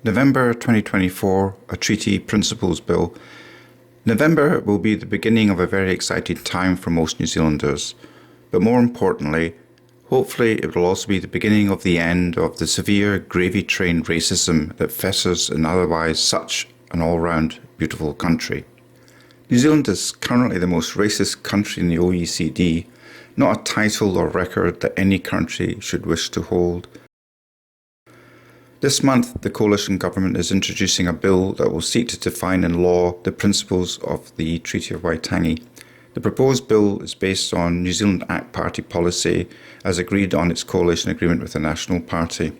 November 2024, a Treaty Principles Bill. November will be the beginning of a very exciting time for most New Zealanders, but more importantly, hopefully it will also be the beginning of the end of the severe gravy train racism that festers in otherwise such an all-round beautiful country. New Zealand is currently the most racist country in the OECD, not a title or record that any country should wish to hold. This month, the coalition government is introducing a bill that will seek to define in law the principles of the Treaty of Waitangi. The proposed bill is based on New Zealand ACT Party policy as agreed on its coalition agreement with the National Party.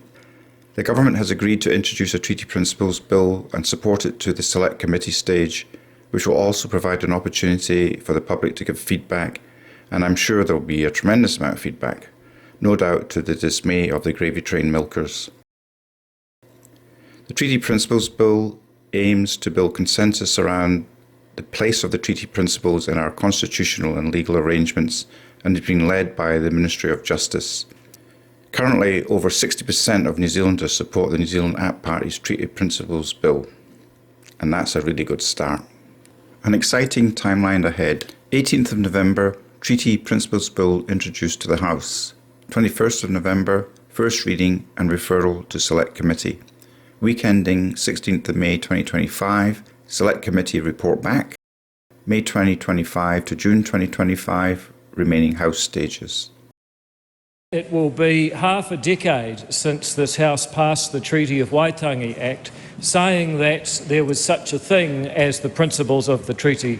The government has agreed to introduce a Treaty Principles Bill and support it to the Select Committee stage, which will also provide an opportunity for the public to give feedback, and I'm sure there will be a tremendous amount of feedback, no doubt to the dismay of the gravy train milkers. The Treaty Principles Bill aims to build consensus around the place of the treaty principles in our constitutional and legal arrangements and is being led by the Ministry of Justice. Currently, over 60% of New Zealanders support the New Zealand ACT Party's Treaty Principles Bill, and that's a really good start. An exciting timeline ahead. 18th of November, Treaty Principles Bill introduced to the House. 21st of November, first reading and referral to Select Committee. Week ending 16th of May 2025, Select Committee report back. May 2025 to June 2025, remaining House stages. It will be half a decade since this House passed the Treaty of Waitangi Act, saying that there was such a thing as the principles of the treaty.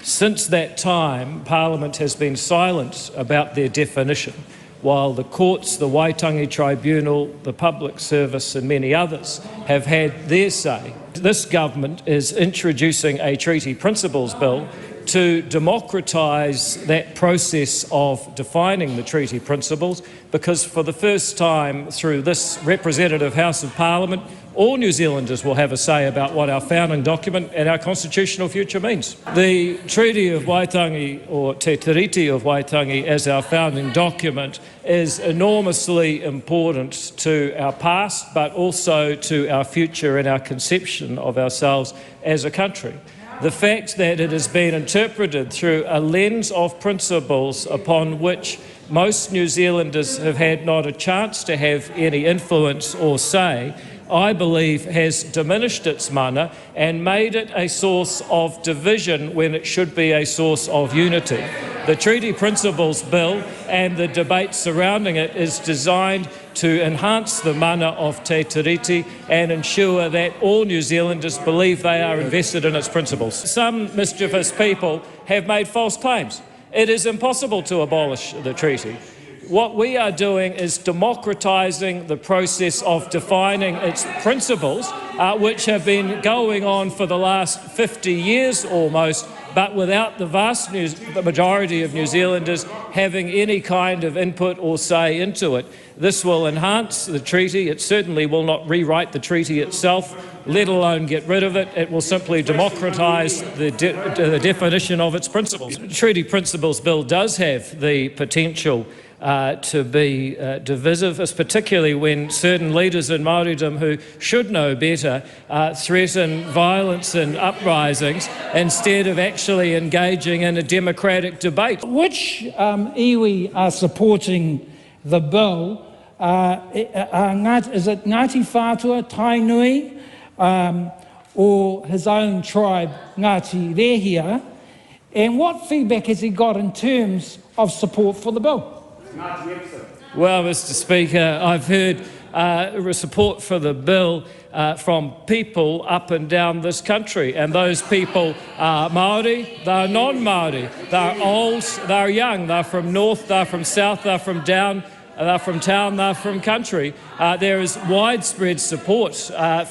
Since that time, Parliament has been silent about their definition, while the courts, the Waitangi Tribunal, the Public Service and many others have had their say. This government is introducing a Treaty Principles Bill to democratise that process of defining the treaty principles, because for the first time through this representative House of Parliament, all New Zealanders will have a say about what our founding document and our constitutional future means. The Treaty of Waitangi, or Te Tiriti of Waitangi as our founding document, is enormously important to our past but also to our future and our conception of ourselves as a country. The fact that it has been interpreted through a lens of principles upon which most New Zealanders have had not a chance to have any influence or say, I believe has diminished its mana and made it a source of division when it should be a source of unity. The Treaty Principles Bill and the debate surrounding it is designed to enhance the mana of Te Tiriti and ensure that all New Zealanders believe they are invested in its principles. Some mischievous people have made false claims. It is impossible to abolish the treaty. What we are doing is democratising the process of defining its principles, which have been going on for the last 50 years almost, but without the vast majority of New Zealanders having any kind of input or say into it. This will enhance the treaty. It certainly will not rewrite the treaty itself, let alone get rid of it. It will simply democratise the definition of its principles. The Treaty Principles Bill does have the potential to be divisive, particularly when certain leaders in WhangāreiTim who should know better threaten violence and uprisings instead of actually engaging in a democratic debate. Which iwi are supporting the bill? Is it Ngāti Whātua, Tainui, or his own tribe, Ngāti Rehia? And what feedback has he got in terms of support for the bill? Well, Mr. Speaker, I've heard support for the bill from people up and down this country, and those people are Māori, they're non-Māori, they're old, they're young, they're from north, they're from south, they're from down, they're from town, they're from country. There is widespread support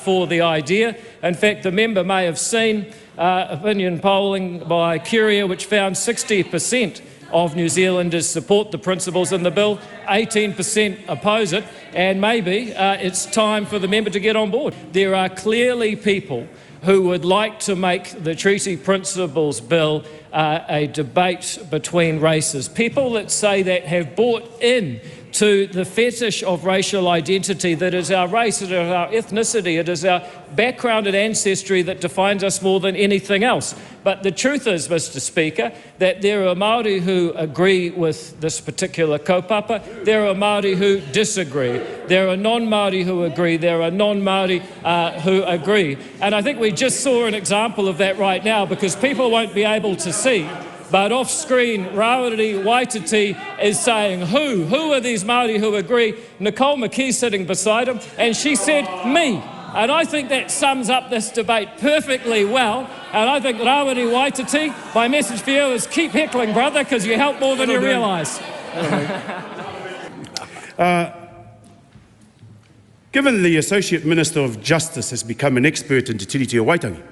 for the idea. In fact, the member may have seen opinion polling by Curia, which found 60% of New Zealanders support the principles in the bill, 18% oppose it, and maybe it's time for the member to get on board. There are clearly people who would like to make the Treaty Principles Bill a debate between races. People that say that have bought in to the fetish of racial identity, that is our race, it is our ethnicity, it is our background and ancestry that defines us more than anything else. But the truth is, Mr. Speaker, that there are Māori who agree with this particular kaupapa, there are Māori who disagree, there are non-Māori who agree, there are non-Māori who agree. And I think we just saw an example of that right now, because people won't be able to see, but off-screen, WhangāreiTim is saying, who are these Māori who agree? Nicole McKee's sitting beside him, and she said, me. And I think that sums up this debate perfectly well. And I think WhangāreiTim, my message for you is keep heckling, brother, because you help more than you realise. Given the Associate Minister of Justice has become an expert in Te Tiriti o Waitangi,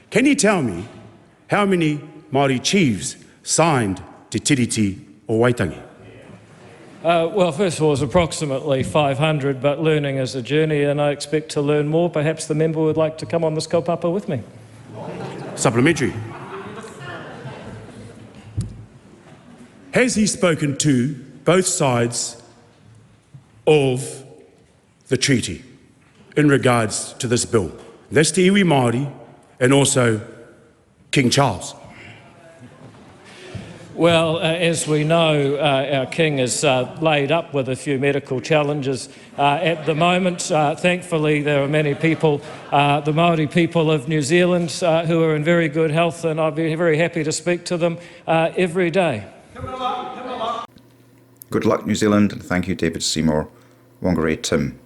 can you tell me how many Māori chiefs signed Te Tiriti o Waitangi? Well, first of all, it's approximately 500, but learning is a journey, and I expect to learn more. Perhaps the member would like to come on this kaupapa with me. Supplementary. Has he spoken to both sides of the treaty in regards to this bill? That's te iwi Māori and also King Charles. Well, as we know, our King is laid up with a few medical challenges at the moment. Thankfully, there are many people, the Māori people of New Zealand, who are in very good health, and I'd be very happy to speak to them every day. Good luck, New Zealand, and thank you, David Seymour. WhangāreiTim.